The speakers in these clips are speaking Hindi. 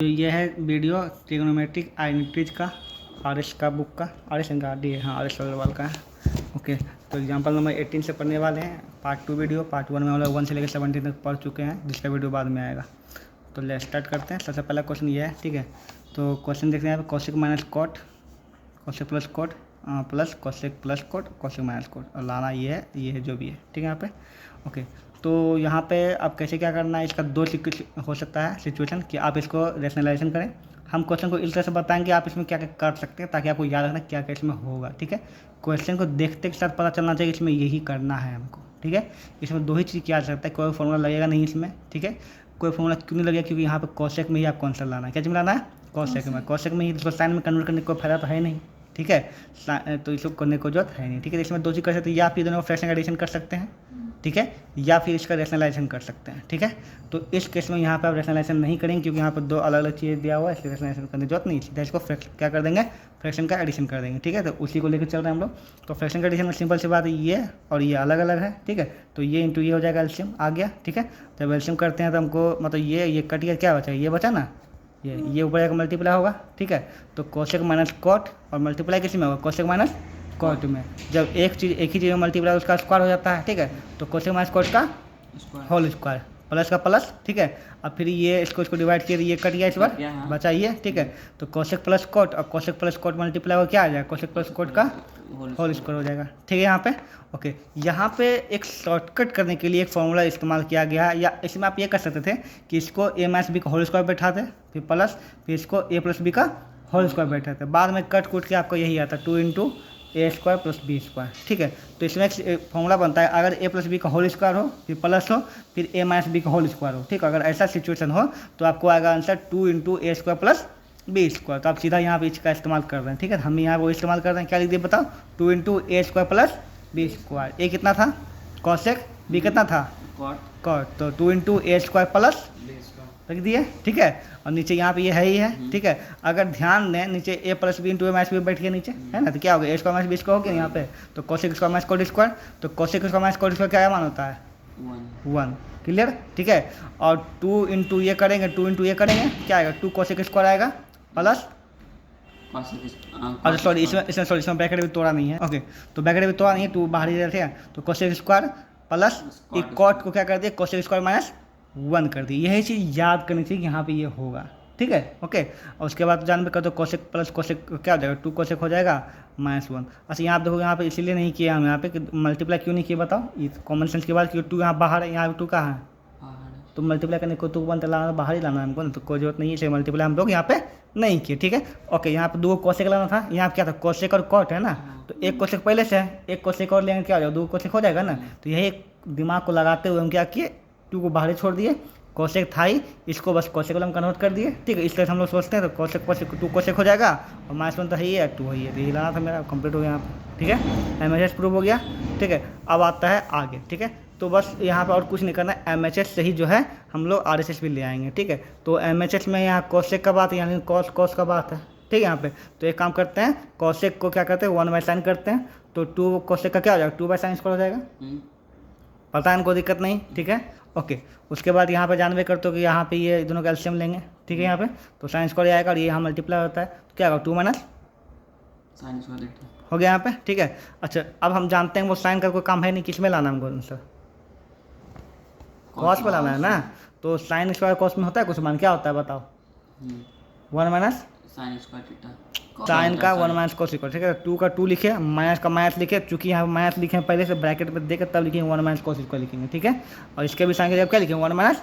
तो ये है वीडियो ट्रिग्नोमेट्रिक आइडेंटिटीज का आर.एस. का बुक का आर.एस. डी है, हाँ आर.एस. अग्रवाल का है। ओके, तो एग्जांपल नंबर 18 से पढ़ने वाले हैं। पार्ट 2 वीडियो, पार्ट 1 में हम लोग 1 से लेकर 17 तक पढ़ चुके हैं, जिसका वीडियो बाद में आएगा। तो ले स्टार्ट करते हैं। सबसे पहला क्वेश्चन ये है, ठीक है। तो क्वेश्चन देखते हैं यहाँ पे, cosec minus cot, cosec plus cot plus cosec plus cot, cosec minus cot, और लाना ये है जो भी है, ठीक है यहाँ पे। ओके, तो यहाँ पे अब कैसे क्या करना है, इसका दो हो सकता है सिचुएशन कि आप इसको रैशनलाइजेशन करें। हम क्वेश्चन को इस तरह से बताएंगे, आप इसमें क्या क्या कर सकते हैं ताकि आपको याद रखना क्या क्या इसमें होगा, ठीक है। क्वेश्चन को देखते के साथ पता चलना चाहिए इसमें यही करना है हमको, ठीक है। इसमें दो ही चीज़ किया जा सकता है, कोई फॉर्मूला लगेगा नहीं इसमें, ठीक है। कोई फॉर्मूला क्यों नहीं लगेगा, क्योंकि यहाँ पे कोसेक में ही आपको आंसर लाना है। क्या चीज़ लाना है? कोसेक में ही, इसको साइन में कन्वर्ट करने का कोई फायदा तो है नहीं, ठीक है। तो इसको करने को जरूरत है नहीं, ठीक है। इसमें दो चीज़ कर सकते हैं, या आप ये दोनों फ्रैक्शन का एडिशन कर सकते हैं, ठीक है, या फिर इसका रैशनलाइजेशन कर सकते हैं, ठीक है। तो इस केस में यहाँ पे आप रैशनलाइजेशन नहीं करेंगे, क्योंकि यहाँ पर दो अलग अलग चीज़ें दिया हुआ है, इसलिए रैशनलाइजेशन करने की जरूरत नहीं। सीधा इसको क्या कर देंगे, फ्रैक्शन का एडिशन कर देंगे, ठीक है। तो उसी को लेकर चल रहे हैं हम लोग। तो फ्रैक्शन का एडिशन में सिंपल सी बात है, ये और ये अलग अलग है, ठीक है। तो ये इंटू ये हो जाएगा, एलसीएम आ गया, ठीक है। जब एलसीएम करते हैं तो हमको मतलब ये कट गया, क्या बचा, ये बचा ना, ये ऊपर जाकर मल्टीप्लाई होगा, ठीक है। तो कोसेक माइनस कॉट, और मल्टीप्लाई किसी में होगा, कोसेक माइनस कॉट में। जब एक ही चीज़ में मल्टीप्लाई उसका स्क्वायर हो जाता है, ठीक है। तो कोसेक माइनस कॉट का होल स्क्वायर, प्लस का प्लस, ठीक है। अब फिर ये इसको डिवाइड किया, ये कट गया, इस बार बचा ये, ठीक है। तो कोसेक प्लस कॉट और कोसेक प्लस कॉट मल्टीप्लाई हो, क्या आ जाएगा, कोसेक प्लस कॉट का होल स्क्वायर हो जाएगा, ठीक है यहाँ पे। ओके, यहाँ पे एक शॉर्टकट करने के लिए एक फॉर्मूला इस्तेमाल किया गया है, या इसमें आप ये कर सकते थे कि इसको a माइनस बी का होल स्क्वायर बैठा दे, फिर प्लस, फिर इसको a प्लस बी का होल स्क्वायर बैठा थे। बाद में कट कूट के आपको यही आता है 2 इंटू ए स्क्वायर प्लस बी स्क्वायर, ठीक है। तो इसमें एक फॉर्मूला बनता है, अगर ए प्लस बी का होल स्क्वायर हो, फिर प्लस हो, फिर ए माइनस बी का होल स्क्वायर हो, ठीक है। अगर ऐसा सिचुएशन हो तो आपको आएगा आंसर 2 इंटू ए स्क्वायर प्लस बी स्क्वायर। तो आप सीधा यहाँ पे इसका इस्तेमाल कर रहे हैं, ठीक है। हम यहाँ वो इस्तेमाल कर रहे हैं, क्या लिख दिए बताओ, 2 इंटू ए स्क्वायर प्लस बी स्क्वायर। ए कितना था, कोसेक, बी कितना था, कॉट। तो 2 इंटू ए स्क्वायर प्लस रख दिए, ठीक है। और नीचे यहाँ पे ये है ही है, ठीक है। अगर ध्यान दें, नीचे A plus B into A minus B बैठ गया नीचे, है ना। तो क्या होगा, A square minus B square हो गया यहाँ पे। तो cosec square minus cot square, तो cosec square minus cot square क्या मान होता है, 1, क्लियर, ठीक है। और 2 इंटू ये करेंगे, 2 इंटू ये करेंगे, क्या आएगा, 2 कोसेक स्क्वायर आएगा प्लस, अच्छा सॉरी, इसमें ब्रैकेट भी तोड़ा नहीं है, ओके। तो ब्रैकेट भी तोड़ा नहीं है, 2 बाहर ही रहते हैं। तो कोसेक स्क्वायर प्लस एक कॉट को क्या कर दिया, कोसेक स्क्वायर माइनस 1 कर दी। यही चीज़ याद करनी चाहिए कि यहाँ पे ये होगा, ठीक है, ओके। और उसके बाद जान पे कर दो, कोसेक प्लस कोसेक क्या हो जाएगा, 2 कोसेक हो जाएगा -1। अच्छा यहाँ आप देखो, यहाँ पे इसीलिए नहीं किया हम यहाँ पे कि मल्टीप्लाई क्यों नहीं किया बताओ, ये कॉमन सेंस के बाद, क्योंकि 2 यहाँ बाहर है, यहाँ 2 कहाँ है, तो मल्टीप्लाई करने को 2 1 लाना, बाहर ही लाना हमको, तो कोई जरूरत नहीं है, इसलिए मल्टीप्लाई हम लोग यहाँ पे नहीं किए, ठीक है। ओके, यहाँ पे 2 कोसेक लाना था, यहाँ क्या था, कोसेक और कॉट है ना। तो एक कोसेक पहले से है, एक कोसेक और लेंगे, क्या हो जाएगा, 2 कोसेक हो जाएगा ना। तो यही दिमाग को लगाते हुए हम क्या किए, 2 को बाहर छोड़ दिए, कोसेक था ही, इसको बस कोसेक में कन्वर्ट कर दिए, ठीक है। इस तरह से हम लोग सोचते हैं। तो कोसेक 2 कोसेक हो जाएगा, और -1 तो है ही है, 2 है, यही लाना था मेरा, कंप्लीट हो गया यहाँ पे, ठीक है। एमएचएस प्रूव हो गया, ठीक है। अब आता है आगे, ठीक है। तो बस यहाँ पे और कुछ नहीं करना है, एमएचएस से ही जो है हम लोग आरएचएस भी ले आएंगे, ठीक है। तो एमएचएस में यहाँ कोसेक का बात है, यानी कॉस का बात है, ठीक है यहाँ पे। तो एक काम करते हैं, कोसेक को क्या करते हैं, 1 बाई साइन करते हैं। तो 2 कोसेक का क्या हो जाएगा, 2 बाई साइन स्क्वायर हो जाएगा, पता है इनको, दिक्कत नहीं, ठीक है, ओके। उसके बाद यहाँ पे जानवे करते हो कि यहाँ पे ये दोनों का एलसीएम लेंगे, ठीक है। यहाँ पे तो साइन स्क्वायर आएगा, और ये यहाँ मल्टीप्लाई होता है, तो क्या होगा, 2 माइनस साइन स्क्वायर हो गया यहाँ पे, ठीक है। अच्छा, अब हम जानते हैं वो साइन का कोई काम है नहीं, किस में लाना हमको आंसर, कॉस पे लाना है ना। तो साइन स्क्वायर कॉस में होता है कुछ मान, क्या होता है बताओ, 1 minus sine square theta, sine का 1 माइनस कॉस स्क्वायर, ठीक है। 2 का 2 लिखे, माइनस का माइनस लिखे, चूंकि यहाँ माइनस लिखे पहले से ब्रैकेट में देकर तब लिखेंगे 1 माइनस कॉस स्क्वायर लिखेंगे, ठीक है। और इसके भी साइन का जब क्या लिखेंगे, 1 माइनस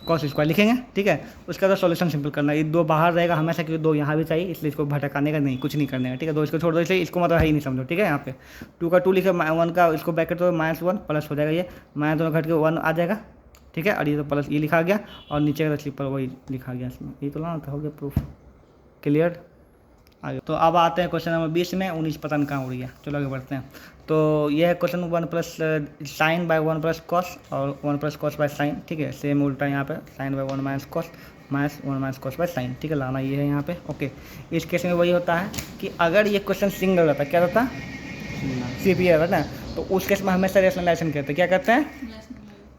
कॉस स्क्वायर लिखेंगे, ठीक है। उसका तो सॉल्यूशन सिंपल करना है, ये 2 बाहर रहेगा हमेशा, क्योंकि 2 यहाँ भी चाहिए, इसलिए इसको भटकाने का नहीं, कुछ नहीं करने का, ठीक है। 2 इसको छोड़ दो, इसलिए इसको मतलब है ही नहीं, समझो, ठीक है। यहाँ पे 2 का 2 लिखे, 1 का इसको ब्रैकेट तो -1 प्लस हो जाएगा, ये माइनस दोनों घट के 1 आ जाएगा, ठीक है। और ये तो प्लस ये लिखा गया, और नीचे का स्लीपर वही लिखा गया इसमें, ये तो लाना था, हो गया प्रूफ, क्लियर। आगे तो अब आते हैं क्वेश्चन नंबर 20 में, 19 पता नहीं कहाँ उड़ गया, चलो आगे बढ़ते हैं। तो यह है question 1 plus sine by 1 plus cos, और 1 प्लस कॉस बाय साइन, ठीक है। सेम उल्टा यहाँ पे, sine by 1 minus cos, minus 1 minus cos by sine, ठीक है। लाना ये है यहाँ पे, ओके। इस केस में वही होता है कि अगर ये क्वेश्चन सिंगल रहता, क्या रहता, CPA रहता है, तो उस केस में हमेशा रैशनलाइजेशन करते हैं, क्या करते हैं,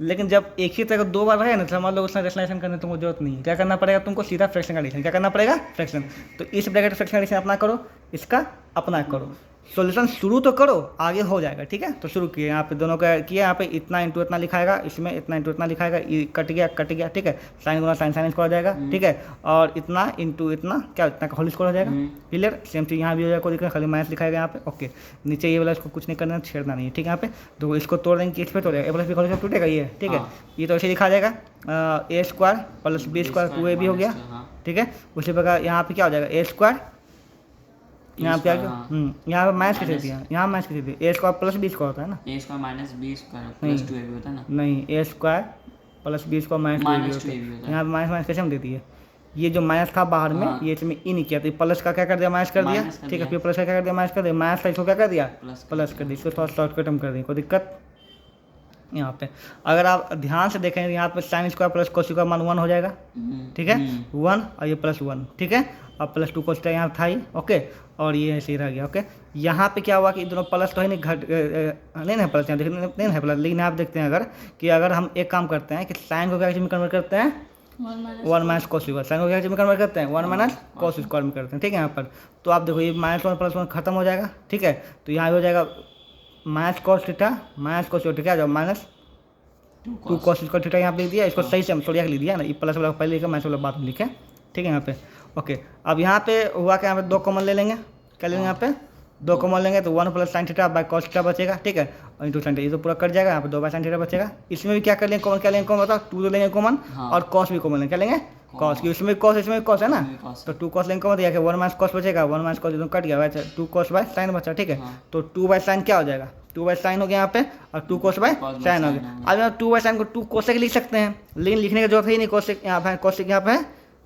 लेकिन जब एक ही तरह का 2 बार रहे ना, तो समझ लो उसमें रेशनलाइजेशन करने तुमको जरूरत नहीं है। क्या करना पड़ेगा तुमको? सीधा फ्रैक्शन का एडिशन। क्या करना पड़ेगा? फ्रैक्शन। तो इस ब्रैकेट फ्रैक्शन एडिशन अपना करो, इसका अपना करो, सॉल्यूशन शुरू तो करो, आगे हो जाएगा। ठीक है, तो शुरू किए, यहाँ पे दोनों का किया, यहाँ पे इतना इंटू इतना लिखाएगा, इसमें इतना इंटू इतना लिखाएगा, ये कट गया कट गया। ठीक है, साइन गुना साइन साइन स्क्वायर हो जाएगा। ठीक है, और इतना इंटू इतना क्या, इतना का होल स्क्वायर हो जाएगा। क्लियर? सेम चीज़ यहाँ भी हो जाएगा, कोई दिक्कत, खाली माइनस लिखाएगा यहाँ पे। ओके, नीचे ये वाला इसको कुछ नहीं करना, छेड़ना नहीं है। ठीक है, यहाँ पे तो इसको तोड़ देंगे, इस पे तोड़ेगा, A plus B whole square टूटेगा ये। ठीक है, ये तो ऐसे लिखा जाएगा, A square plus B square 2ab हो गया। ठीक है, उसी प्रकार यहाँ पे क्या हो जाएगा, ए स्क्वायर, यहाँ पे क्या, यहाँ पे माइनस कैसे दिया, यहाँ माइनस कैसे दिया, A square plus B square होता है ना, A square minus B square plus 2ab होता है ना। नहीं, A square plus B square minus 2ab होता है। यहाँ पे माइनस माइनस कैसे हम दे दिए, ये जो माइनस था बाहर में, ये इसमें इन नहीं किया, तो प्लस का क्या कर दिया, माइनस कर दिया। ठीक है, फिर प्लस का क्या कर दिया, माइनस कर दिया, माइनस का इसको क्या कर दिया, प्लस कर दिया। इसको थोड़ा शॉर्टकट हम कर देंगे, कोई दिक्कत यहाँ पे। अगर आप ध्यान से देखें, यहाँ पे sine square plus cos square मान 1 हो जाएगा। ठीक है, 1 और ये प्लस 1। ठीक है, अब प्लस 2 कोस यहाँ था ही। ओके, और ये ऐसे ही रह गया। ओके, यहाँ पे क्या हुआ कि दोनों प्लस तो है नहीं, घट नहीं है प्लस, यहाँ देखिए नहीं है प्लस, लेकिन आप देखते हैं अगर कि अगर हम एक काम करते हैं कि साइन को क्या चीज़ में कन्वर्ट करते हैं, 1 माइनस कोस स्क्वायर, साइन को क्या चीज़ में कन्वर्ट करते हैं, 1 माइनस कोस स्क्वायर में करते हैं। ठीक है, यहाँ पर तो आप देखो ये -1 प्लस 1 खत्म हो जाएगा। ठीक है, तो यहाँ हो जाएगा minus cos theta minus cos theta, क्या जाओ माइनस 2 कोस स्क्वायर थीटा यहाँ पे लिख दिया। इसको सही से हम सोडिया लिख दिया ना, ये प्लस वाला पहले लिखा, माइनस वाला बाद में लिखे। ठीक है, यहाँ पे ओके। अब यहाँ पे हुआ कि यहाँ पे 2 कॉमन ले लेंगे, क्या लेंगे, यहाँ पे 2 कॉमन लेंगे तो 1 plus sine theta by cos theta बचेगा। ठीक है, और इंटू साइन थीटा, ये तो पूरा कट जाएगा, यहाँ पे 2 बाय साइन थीटा बचेगा। इसमें भी क्या कर लेंगे कॉमन, क्या लेंगे कॉमन, बताओ, 2 तो लेंगे कॉमन, और कॉस भी कॉमन लेंगे, क्या लेंगे, कॉस की, उसमें कॉस इसमें कॉस है ना, तो 2 कॉस लेंगे कॉमन, तो 1 माइनस कॉस बचेगा, 1 माइनस कॉस कट गया, 2 कॉस बाय साइन बचा। ठीक है, तो 2 बाय साइन क्या हो जाएगा, 2 बाय साइन हो गया यहाँ पे, और 2 कोस बाय साइन हो गया। अब यहाँ 2 बाय साइन को 2 कोसेक लिख सकते हैं, लेकिन लिखने की जरूरत है ही नहीं, कोसेक यहाँ पे, कोसेक यहाँ पे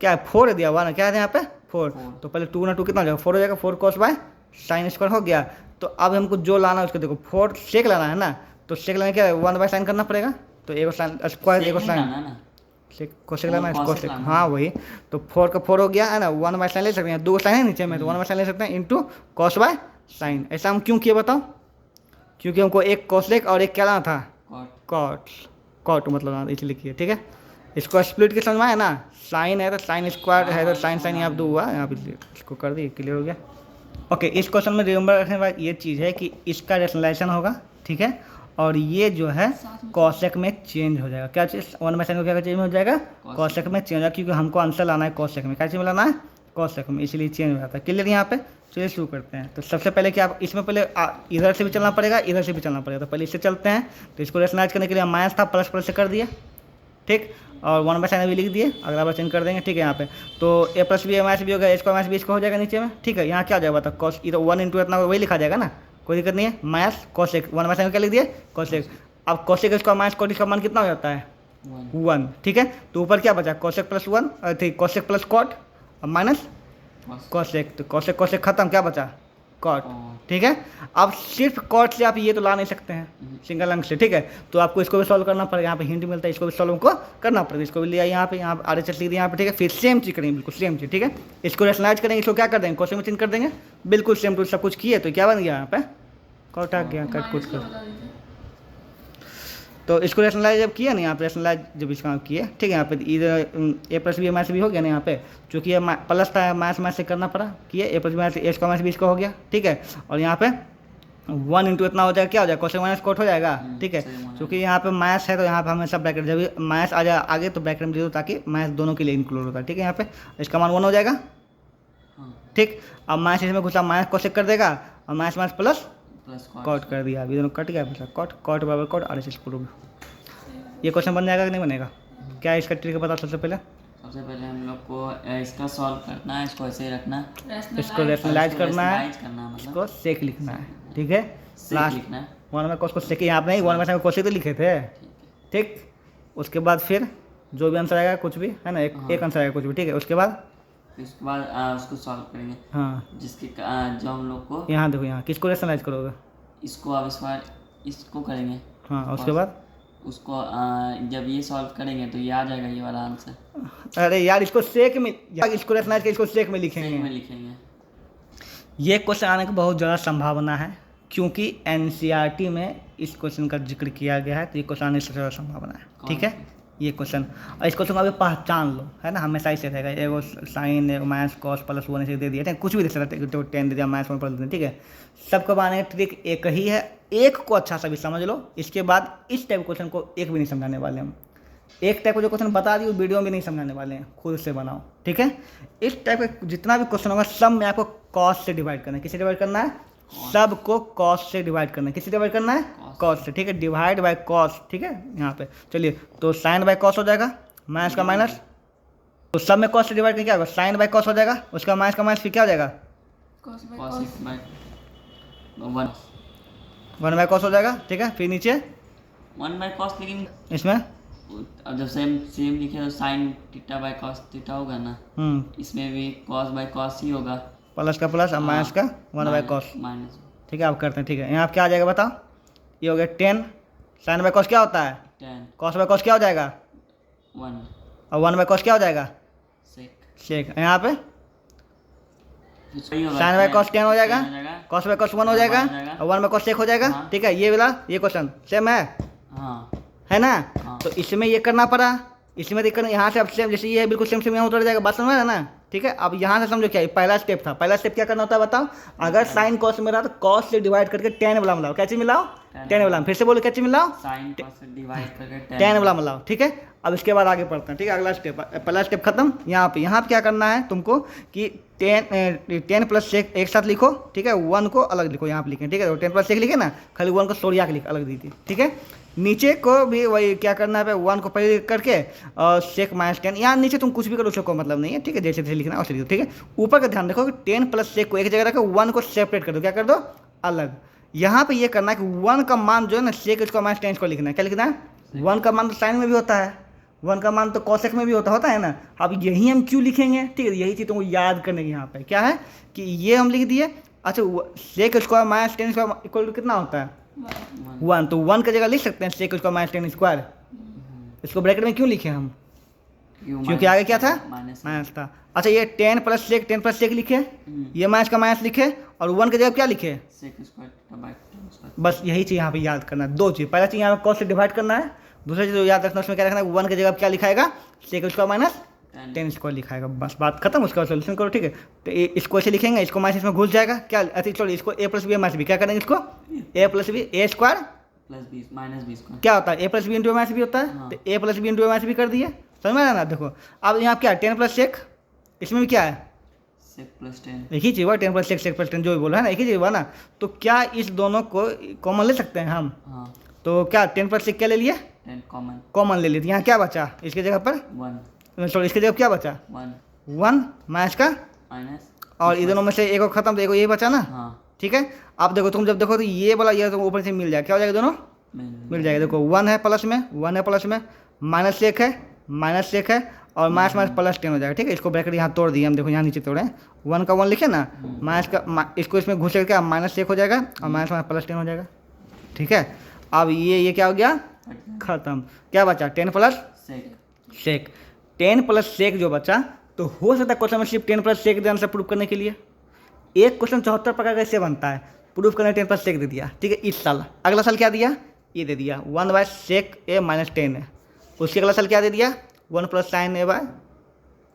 क्या है, 4 दिया हुआ ना, क्या है यहाँ पे 4, तो पहले 2 ना 2 कितना हो जाएगा, 4 हो जाएगा, 4 कोस बाय साइन स्क्वायर हो गया। तो अब हमको जो लाना है उसको देखो, 4 सेक लाना है ना, तो सेक लाने क्या है, 1 बाय साइन करना पड़ेगा, तो एक साइन स्क्वायर, एक साइन कोसेक लाना है, कोसेक, हाँ वही, तो 4 का 4 हो गया है ना, 1 बाय साइन ले सकते हैं, 2 साइन है नीचे में, तो 1 बाय साइन ले सकते हैं इंटू कॉस बाय साइन। ऐसा हम क्यों किए बताओ, क्योंकि हमको एक कोसेक और एक क्या लाना था, कॉट मतलब इसलिए किए। ठीक है, इसको स्प्लिट के समझ में आया ना, साइन है तो साइन स्क्वायर है तो साइन साइन यहाँ पे 2 हुआ, यहाँ पे इसको कर दिए, क्लियर हो गया। ओके, इस क्वेश्चन में रिमेंबर रखने वाली ये चीज़ है कि इसका रेशनलाइजेशन होगा। ठीक है, और ये जो है कॉसेक में चेंज हो जाएगा, क्या चीज़, 1 बाय साइन को क्या चेंज हो जाएगा, कॉसेक में चेंज हो जाएगा, क्योंकि हमको आंसर लाना है कॉसेक में, क्या चीज़ में लाना है, कॉसेक में, इसलिए चेंज हो जाता है। क्लियर यहाँ पे, चलिए शुरू करते हैं। तो सबसे पहले क्या, इसमें पहले इधर से भी चलना पड़ेगा, इधर से भी चलना पड़ेगा, तो पहले इससे चलते हैं। तो इसको रेशनलाइज करने के लिए माइनस था, प्लस प्लस से कर दिया। ठीक, और 1 बाय साइन भी लिख दिए, अगला बार चेंज कर देंगे। ठीक है, यहाँ पे तो ए प्लस बी माइनस बी हो गया, ए स्क्वायर माइनस बी इसको हो जाएगा नीचे में। ठीक है, यहाँ क्या हो जाएगा बता, कॉस, ये तो 1 इंटू इतना वही लिखा जाएगा ना, कोई दिक्कत नहीं है, माइनस कॉसेक, 1 बाय साइन क्या लिख दिए, कॉसेक। अब कॉसेक स्क्वायर माइनस कॉट का मान कितना हो जाता है, 1। ठीक है, तो ऊपर क्या बचा, कॉसेक प्लस 1, ठीक, कॉसेक प्लस कॉट और माइनस कॉसेक, तो कॉसेक कॉसेक खत्म, क्या बचा, कॉट। ठीक है, अब सिर्फ कॉट से आप ये तो ला नहीं सकते हैं सिंगल अंक से। ठीक है, तो आपको इसको भी सॉल्व करना पड़ेगा, यहाँ पे हिंट मिलता है, इसको भी सॉल्व को करना पड़ेगा। इसको भी लिया यहाँ पे आर लिख दिया यहाँ पे। ठीक है, फिर सेम चीज़ करेंगे, बिल्कुल सेम चीज़। ठीक है, इसको रेशनलाइज करेंगे, इसको क्या कर देंगे, क्वेश्चन में चेंज कर देंगे, बिल्कुल सेम टू सब कुछ किए, तो क्या बन गया यहाँ पे, कॉट आ गया, कट कुछ कर। तो इसको रेशनलाइज जब किया ना, यहाँ पे रेशनलाइज जब इसका किए, ठीक है, यहाँ पे इधर ए प्लस बी माइनस बी हो गया ना, यहाँ पे चूँकि ये प्लस था, माइनस माइनस से करना पड़ा, किए ए प्लस बी माइनस ए स्क्वायर माइनस बी इसका हो गया। ठीक है, और यहाँ पे 1 इंटू इतना हो जाएगा, क्या हो जाएगा, कोसेक माइनस कोट हो जाएगा। ठीक है, क्योंकि यहाँ पे माइनस है तो यहाँ पे हमेशा ब्रैकेट, जब माइनस आ जाए आगे तो ब्रैकेट में दे दो, ताकि माइनस दोनों के लिए इंक्लूड होता है। ठीक है, यहाँ पे इसका मान 1 हो जाएगा। ठीक, अब माइनस इसमें घुसा, माइनस कोसेक कर देगा, और माइनस माइनस प्लस कॉट कर दिया, अभी दोनों कट गया, कॉट कॉट बराबर कॉट, और इस प्रूव। ये क्वेश्चन बन जाएगा कि नहीं बनेगा, क्या इसका ट्रिक बताओ सबसे पहले। सबसे पहले हम लोग को इसका सॉल्व करना है, इसको ऐसे ही रखना है, इसको रेशनलाइज करना है, इसको सेक लिखना है। ठीक है, लास्ट 1 में कोस को सेक, यहाँ पे नहीं 1 में कोसेक तो लिखे थे। ठीक, उसके बाद फिर जो भी आंसर आएगा कुछ भी है ना, एक आंसर आएगा कुछ भी। ठीक है, उसके बाद उसको सॉल्व करेंगे। हाँ, जिसके जो हम लोग को यहाँ देखो, यहाँ किसको रेशनलाइज करोगे, इसको अब इसको करेंगे। हाँ, उसके बाद उसको जब ये सॉल्व करेंगे तो ये आ जाएगा, ये वाला आंसर। अरे यार, इसको सेक में, इसको रेशनलाइज करके इसको सेक में लिखेंगे। लिखेंगे। ये क्वेश्चन आने की बहुत ज़्यादा संभावना है, क्योंकि एनसीईआरटी में इस क्वेश्चन का जिक्र किया गया है, तो ये क्वेश्चन आने से ज़्यादा संभावना है। ठीक है, ये क्वेश्चन, और इस क्वेश्चन को अभी पहचान लो, है ना, हमेशा ऐसे रहेगा, एगो साइन एगो माइनस कॉस प्लस वन ऐसे दे दिया, ठीक है, कुछ भी दे सकते हैं, तो 10 दे दिया, माइनस वन प्लस दे, ठीक है। सबको बनाने की ट्रिक एक ही है, एक को अच्छा सा भी समझ लो, इसके बाद इस टाइप क्वेश्चन को एक भी नहीं समझाने वाले हम। एक टाइप का जो क्वेश्चन बता दी वो वीडियो में नहीं समझाने वाले हैं, खुद से बनाओ। ठीक है, इस टाइप का जितना भी क्वेश्चन होगा सब में आपको कॉस से डिवाइड करना है। किससे डिवाइड करना है? सबको कॉस से डिवाइड करना है। किससे डिवाइड करना है? कॉस से। ठीक है, डिवाइड बाय कॉस। ठीक है, यहाँ पे चलिए, तो साइन बाय कॉस हो जाएगा, माइनस का माइनस, तो सब में कॉस से डिवाइड करके क्या होगा? साइन बाय कॉस हो जाएगा, उसका माइनस का माइनस फिर क्या हो जाएगा? वन बाय कॉस हो जाएगा। ठीक है, फिर नीचे वन बाय कॉस, लेकिन इसमें अब जब सेम सेम लिखे तो sine theta by cos theta होगा ना, इसमें भी कॉस बाय कॉस ही होगा, प्लस का प्लस और माइनस का वन बाय कॉस। माइनस। ठीक है, आप करते हैं। ठीक है, यहाँ आप क्या आ जाएगा बताओ? ये हो गया 10, साइन बाय कॉस क्या होता है? 10, कॉस बाय कॉस क्या हो जाएगा? 1, और वन बाय कॉस क्या हो जाएगा? सेक। सेक। यहाँ पे सही होगा, साइन बाय कॉस 10 हो जाएगा, 10 हो जाएगा, कॉस बाय कॉस 1 हो जाएगा, और वन बाय कॉस सेक हो जाएगा। हाँ। ठीक है, ये वाला ये क्वेश्चन सेम है, हाँ है ना? हाँ। तो इसमें ये करना पड़ा, इसमें दिक्कत यहाँ से अब सेम, जैसे ये है बिल्कुल सेम सेम यहाँ उतर जाएगा। बात समझ में आया ना? ठीक है, अब यहाँ से समझो क्या है, पहला स्टेप था। पहला स्टेप क्या करना होता है बताओ? अगर साइन कॉस में रहा तो कॉस से डिवाइड करके टेन वाला मिलाओ। क्या चीज मिलाओ? 10 वाला। फिर से बोलो, क्या चीज मिलाओ? साइन कॉस से डिवाइड करके 10 वाला मिलाओ। ठीक है, अब इसके बाद आगे बढ़ते हैं। ठीक है, अगला स्टेप, पहला स्टेप खत्म। यहाँ पे क्या करना है तुमको कि 10 प्लस सेक एक साथ लिखो। ठीक है, 1 को अलग लिखो, यहाँ पे लिखें। ठीक है, तो 10 प्लस सेक लिखे ना, खाली 1 को सोड़िया के लिख अलग दी थी। ठीक है, नीचे को भी वही क्या करना है, 1 को पहले लिख करके और सेक माइनस 10, यहाँ नीचे तुम कुछ भी करो, उसको मतलब नहीं है। ठीक है, जैसे जैसे लिखना वैसे लिखो। ठीक है, ऊपर का ध्यान रखो कि 10 प्लस सेक को एक जगह रखो, 1 को सेपरेट कर दो। क्या कर दो? अलग। यहाँ पे ये करना है कि 1 का मान जो है ना, सेक इसको माइनस 10 को लिखना है। क्या लिखना है? 1 का मान तो साइन में भी होता है, 1 का मान तो कॉसेक में भी होता है ना। अब यही हम क्यों लिखेंगे? ठीक है, यही चीज़ तुमको याद करने की यहाँ पे क्या है कि ये हम लिख दिए। अच्छा, sec square minus 10 square equal to कितना होता है? 1। तो 1 की जगह लिख सकते हैं सेक स्क्वायर माइनस 10 स्क्वायर। इसको ब्रैकेट में क्यों लिखे हम? क्योंकि आगे क्या था? माइनस था। अच्छा, ये 10 प्लस सेक लिखे, ये माइनस का माइनस लिखे, और 1 की जगह क्या लिखे? Sec square by 10 square. बस यही चीज़ यहाँ पे याद करना है। दो चीज़, पहला चीज़ यहाँ पे कॉस से डिवाइड करना है, दूसरा चीज़ याद रखना उसमें क्या रखना है, 1 की जगह क्या लिखाएगा? सेक स्क्वायर माइनस 10 स्क्वायर लिखाएगा। बस बात खत्म, उसका सोल्यूशन करो। ठीक है, तो इसको ऐसे लिखेंगे, इसको माइनस इसमें घुस जाएगा क्या? अच्छा चलो, इसको a plus b minus b क्या करेंगे? इसको a plus b a square plus b minus B square क्या होता है? a plus B into minus b होता है। तो a plus B into minus b कर दिए, समझ में आया ना? देखो अब यहाँ क्या है, 10 प्लस सेक, इसमें भी क्या है? Sec plus 10। एक ही चीज़ हुआ, 10 प्लस सेक प्लस 10 जो भी बोला है ना, एक ही चीज़ हुआ ना। तो क्या इस दोनों को कॉमन ले सकते हैं हम? हाँ, तो क्या 10 प्लस सेक क्या ले लिए? 10 कॉमन, कॉमन ले लिए। तो यहाँ क्या बचा इसके जगह पर? 1 सॉरी, इसके जगह क्या बचा? 1 माइनस का, माइनस, और ये दोनों में से एक को खत्म, तो एक ये बचा ना। हाँ ठीक है, अब देखो तुम जब देखो तो ये वाला ये तो ऊपर से मिल जाएगा, क्या हो जाएगा? दोनों मिल जाएगा। देखो 1 है प्लस में, 1 है प्लस में, माइनस सेक है, माइनस सेक है, और माइनस माइनस प्लस 10 हो जाएगा। ठीक है, इसको ब्रैकेट यहाँ तोड़ दिए हम, देखो यहाँ नीचे तोड़े, 1 का 1 लिखे ना, माइनस का इसको इसमें घुस करके माइनस सेक हो जाएगा, और माइनस माइनस प्लस 10 हो जाएगा। ठीक है, अब ये क्या हो गया? खत्म। क्या बचा? 10 प्लस सेक। सेक। 10 प्लस सेक जो बचा, तो हो सकता है क्वेश्चन में सिर्फ 10 प्लस सेक दे आंसर प्रूफ करने के लिए। एक क्वेश्चन 74 प्रकार कैसे बनता है, प्रूफ करने 10 प्लस सेक दे दिया। ठीक है, इस साल। अगला साल क्या दिया? ये दे दिया 1 बाय सेक ए माइनस 10 है। उसके अगला साल क्या दे दिया? 1 प्लस साइन ए बाय,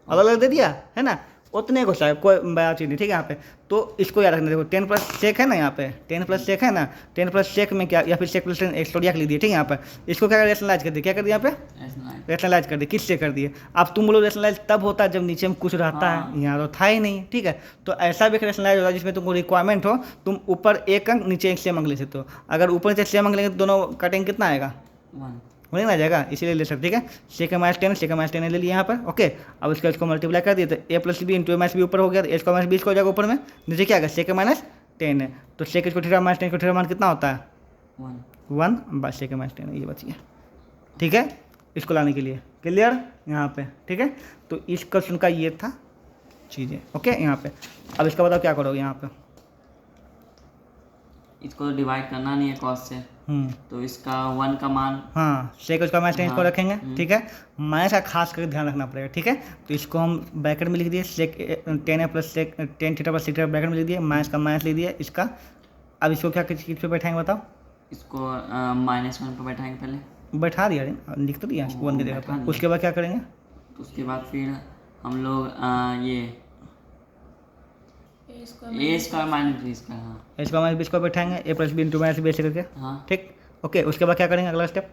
अलग अलग दे दिया, है ना? उतने को शायद कोई बड़ा चीज़ नहीं। ठीक है, यहाँ पे तो इसको याद रखना। देखो 10 प्लस सेक है ना, यहाँ पे 10 प्लस सेक है ना, 10 प्लस सेक में क्या, या फिर सेक प्लस 10 एक्सट्रोडिया लिख दिए। ठीक है, यहाँ पे इसको क्या रेशनलाइज कर दिया, क्या कर दिया यहाँ पे? रेशनलाइज कर दिए। किससे कर दिए? अब तुम बोलो रेशनलाइज तब होता है जब नीचे में कुछ रहता है, यहाँ तो था ही नहीं। ठीक है, तो ऐसा भी रेशनलाइज होता है जिसमें तुमको रिक्वायरमेंट हो, तुम ऊपर एक अंक नीचे एक सेम अंक ले सकते हो। अगर ऊपर नीचे सेम अंक लेंगे तो दोनों कटेंगे, कितना आएगा? 1 आ जाएगा, इसीलिए ले सकते। ठीक है, सेक माइनस 10, सेक माइनस 10 ले लिया यहाँ पर। ओके, अब इसको मल्टीप्लाई कर दिए, तो a plus B into minus b ऊपर हो गया, तो a square minus B square हो जाएगा ऊपर में। नीचे क्या आएगा? सेक माइनस 10 है, तो सेक इसको थीटा माइनस 10 को थीटा मान कितना होता है? 1 बस सेक माइनस 10 ये बची है। ठीक है, इसको लाने के लिए क्लियर यहाँ पे। ठीक है, तो इस क्वेश्चन का ये था चीज़ें। ओके, यहाँ पे अब इसका बताओ क्या करोगे यहाँ पे? इसको डिवाइड करना नहीं है कॉस से, तो इसका 1 का मान, हाँ, सेक उसका माइनस 10 को रखेंगे। ठीक है, माइनस का खास करके ध्यान रखना पड़ेगा। ठीक है, तो इसको हम ब्रैकेट में लिख दिए, सेक 10 है plus sec 10 theta plus theta bracket में लिख दिए, माइनस का माइनस लिख दिए, इसका अब इसको क्या किस पे बैठाएंगे बताओ? इसको -1 पर बैठाएंगे पहले, बैठा दिया लिख तो दिया 1 की जगह बैठा पर। दिया। उसके बाद क्या करेंगे? तो उसके बाद फिर हम लोग ये a square minus b square, हाँ इसको माइनस बी को बैठाएंगे a plus B into minus b ऐसे करके, हाँ। ठीक। ओके, उसके बाद क्या करेंगे अगला स्टेप?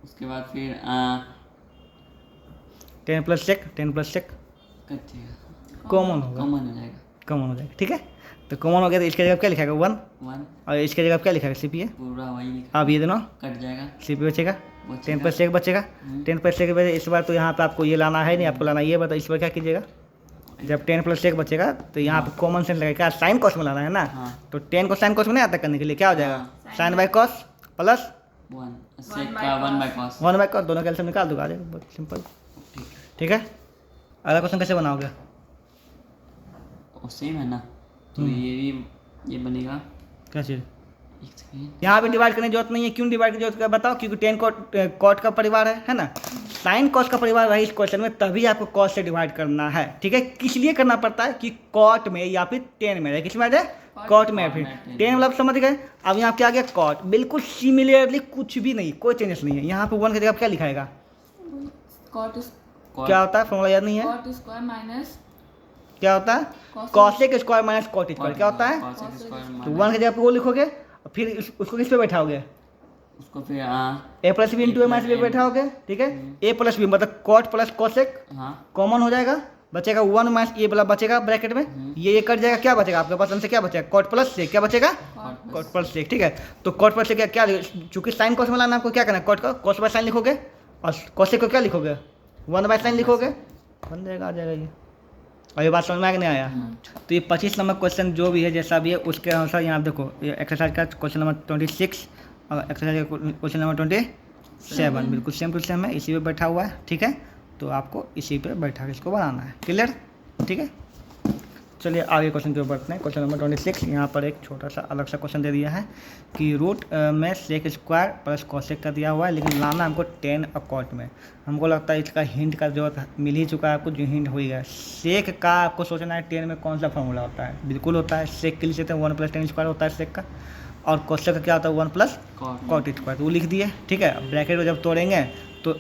उसके बाद फिर 10 प्लस सेक कॉमन होगा, कॉमन हो जाएगा, कॉमन हो जाएगा, ठीक है। तो कॉमन हो गया तो इसके जगह क्या लिखाएगा? 1, 1 और इसके जगह क्या लिखाएगा? CPA। पूरा वही लिखा, अब ये दोनों कट जाएगा, CPA बचेगा, 10 बचेगा। प्लस सेक बचेगा। 10 प्लस सेक बचे, इस बार तो यहाँ पे आपको ये लाना है नहीं, आपको लाना ये बताओ। इस बार क्या कीजिएगा? जब 10 प्लस सेक बचेगा तो यहाँ पे कॉमन सेंस लगेगा, साइन कॉस में लाना है ना। हाँ। तो 10 को साइन कॉस में नहीं आता करने के लिए, क्या हो जाएगा? साइन बाई कॉस प्लस 1 सेक का 1 बाय कॉस, 1 बाई कॉस, दोनों कैल्सियम निकाल दूंगा, आ जाएगा, बहुत सिंपल, ठीक है। अगला क्वेश्चन कैसे बनाओगे? और सेम है ना, तो ये बनेगा, क्या चीज़? एक सेकेंड, यहाँ पे डिवाइड करने की जरूरत नहीं है। क्यों डिवाइड की जरूरत है बताओ? क्योंकि 10 कॉट का परिवार है ना। साइन कॉस का परिवार रही इस क्वेश्चन में, तभी आपको कॉस से डिवाइड करना है, ठीक है। किस लिए करना पड़ता है? कि कॉट में या फिर 10 में है, किस में है? कॉट में। फिर 10 मतलब समझ गए। अब यहाँ क्या आ गया? कॉट, बिल्कुल सिमिलरली, कुछ भी नहीं, कोई चेंजेस नहीं है। यहाँ पे 1 की जगह क्या लिखाएगा? क्या होता है? फॉर्मूला याद नहीं है? कॉट स्क्वायर माइनस क्या होता है? Cosec square minus cot square, क्या होता है? तो 1 की जगह पे वो लिखोगे और फिर उसको किस पे बैठाओगे? उसको फिर a plus B into A minus B बैठाओगे, ठीक है। a प्लस बी मतलब कॉट प्लस कॉसेक, हाँ कॉमन हो जाएगा, बचेगा 1 माइनस ए वाला बचेगा ब्रैकेट में, ये कट जाएगा, क्या बचेगा आपके पास? से क्या बचेगा? कॉट प्लस सेक, क्या बचेगा? कॉट प्लस सेक, ठीक है। तो कॉट प्लस सेक क्या, चूंकि साइन कॉस में लाना, आपको क्या करना है? कॉट का कॉस बाय साइन लिखोगे और कॉसेक को क्या लिखोगे? 1 बाय साइन लिखोगे, बन जाएगा, आ जाएगा ये। और ये बात समझ में आया कि नहीं आया? तो ये 25 नंबर क्वेश्चन जो भी है, जैसा भी है, उसके अनुसार यहाँ देखो, ये एक्सरसाइज का क्वेश्चन नंबर 26 और एक्सरसाइज का क्वेश्चन नंबर 27 बिल्कुल सेम टू सेम है, इसी पे बैठा हुआ है, ठीक है। तो आपको इसी पे बैठा के इसको बनाना है, क्लियर, ठीक है। चलिए आगे क्वेश्चन की ओर बढ़ते हैं। क्वेश्चन नंबर 26, यहाँ पर एक छोटा सा अलग सा क्वेश्चन दे दिया है कि रूट में सेक स्क्वायर प्लस कॉसेक का दिया हुआ है, लेकिन लाना हमको 10 और कॉट में। हमको लगता है इसका हिंट का जरूरत मिल ही चुका है आपको, जो हिंट हो ही गया। सेक का आपको सोचना है 10 में कौन सा फॉर्मूला होता है? बिल्कुल होता है, सेक के लिए 1 प्लस 10 स्क्वायर होता है सेक का, और कॉसेक का क्या होता है? 1 प्लस कॉट स्क्वायर। तो वो लिख दिए, ठीक है। ब्रैकेट को जब तोड़ेंगे तो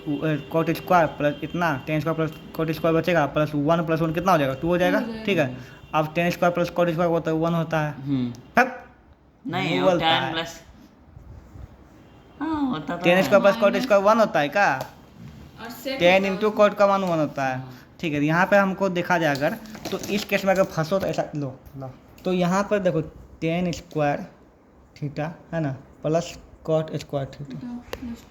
कॉट स्क्वायर प्लस इतना 10 स्क्वायर प्लस कॉट स्क्वायर बचेगा, प्लस 1 प्लस 1 कितना हो जाएगा? 2 हो जाएगा, ठीक है। अब 10 स्क्वायर प्लस कॉट स्क्वायर होता है 1 होता है, नहीं वो बोलता 10 है। प्लस, हाँ होता तो 10 स्क्वायर प्लस कॉट स्क्वायर 1 होता है क्या? और सेक 10 इंटू कॉट का 1 होता है, ठीक है। यहाँ पे हमको देखा जाए अगर, तो इस केस में अगर फंसो तो ऐसा लो, तो यहाँ पर देखो 10 स्क्वायर थीटा है ना, प्लस कॉट स्क्वायर थीटा,